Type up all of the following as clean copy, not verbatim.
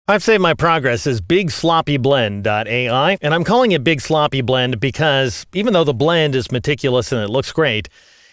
I've saved my progress as BigSloppyBlend.ai, and I'm calling it Big Sloppy Blend because even though the blend is meticulous and it looks great,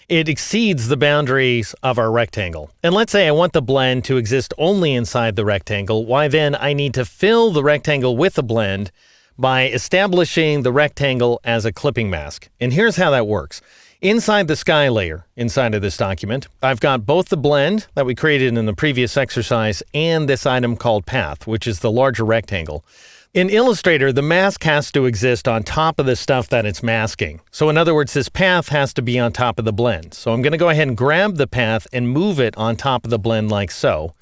it exceeds the boundaries of our rectangle. And let's say I want the blend to exist only inside the rectangle. Why then I need to fill the rectangle with the blend by establishing the rectangle as a clipping mask. And here's how that works. Inside the sky layer, inside of this document, I've got both the blend that we created in the previous exercise and this item called path, which is the larger rectangle. In Illustrator, the mask has to exist on top of the stuff that it's masking. So in other words, this path has to be on top of the blend. So I'm going to go ahead and grab the path and move it on top of the blend like so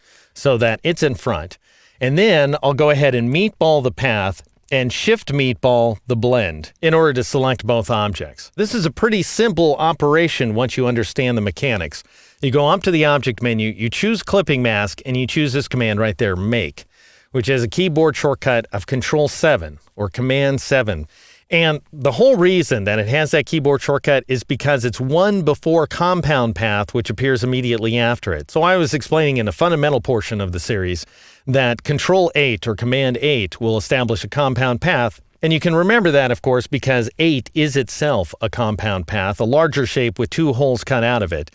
that it's in front. And then I'll go ahead and meatball the path and shift meatball the blend in order to select both objects. This is a pretty simple operation once you understand the mechanics. You go up to the object menu, you choose clipping mask, and you choose this command right there, make, which has a keyboard shortcut of Control-7 or Command-7. And the whole reason that it has that keyboard shortcut is because it's one before compound path, which appears immediately after it. So I was explaining in a fundamental portion of the series that Control-8 or Command-8 will establish a compound path. And you can remember that, of course, because 8 is itself a compound path, a larger shape with two holes cut out of it.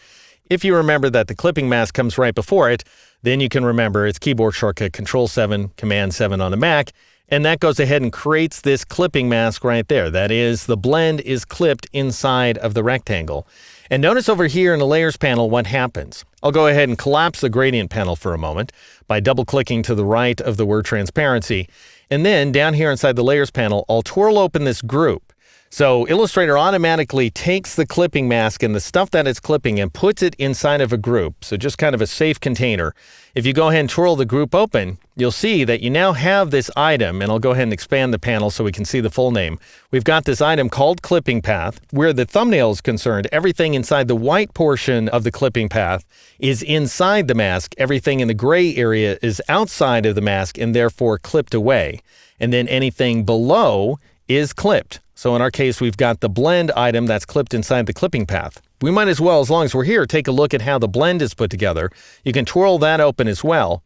If you remember that the clipping mask comes right before it, then you can remember its keyboard shortcut Control-7, Command-7 on the Mac, and that goes ahead and creates this clipping mask right there. That is, the blend is clipped inside of the rectangle. And notice over here in the Layers panel what happens. I'll go ahead and collapse the Gradient panel for a moment by double-clicking to the right of the word Transparency. And then down here inside the Layers panel, I'll twirl open this group. So Illustrator automatically takes the clipping mask and the stuff that it's clipping and puts it inside of a group. So just kind of a safe container. If you go ahead and twirl the group open, you'll see that you now have this item, and I'll go ahead and expand the panel so we can see the full name. We've got this item called clipping path. Where the thumbnail is concerned, everything inside the white portion of the clipping path is inside the mask. Everything in the gray area is outside of the mask and therefore clipped away. And then anything below is clipped. So in our case, we've got the blend item that's clipped inside the clipping path. We might as well, as long as we're here, take a look at how the blend is put together. You can twirl that open as well,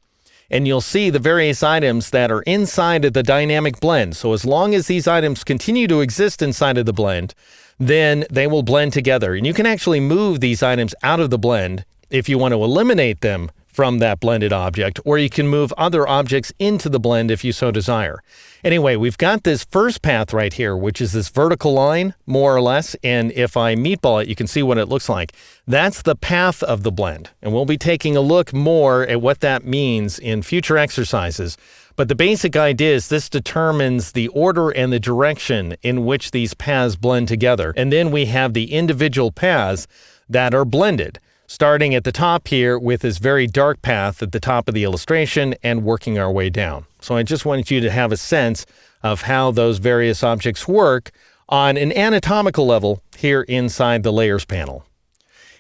and you'll see the various items that are inside of the dynamic blend. So as long as these items continue to exist inside of the blend, then they will blend together. And you can actually move these items out of the blend if you want to eliminate them from that blended object, or you can move other objects into the blend if you so desire. Anyway, we've got this first path right here, which is this vertical line, more or less, and if I meatball it, you can see what it looks like. That's the path of the blend, and we'll be taking a look more at what that means in future exercises. But the basic idea is this determines the order and the direction in which these paths blend together, and then we have the individual paths that are blended, starting at the top here with this very dark path at the top of the illustration and working our way down. So I just wanted you to have a sense of how those various objects work on an anatomical level here inside the Layers panel.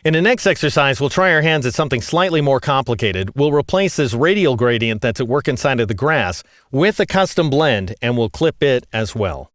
In the next exercise, we'll try our hands at something slightly more complicated. We'll replace this radial gradient that's at work inside of the grass with a custom blend, and we'll clip it as well.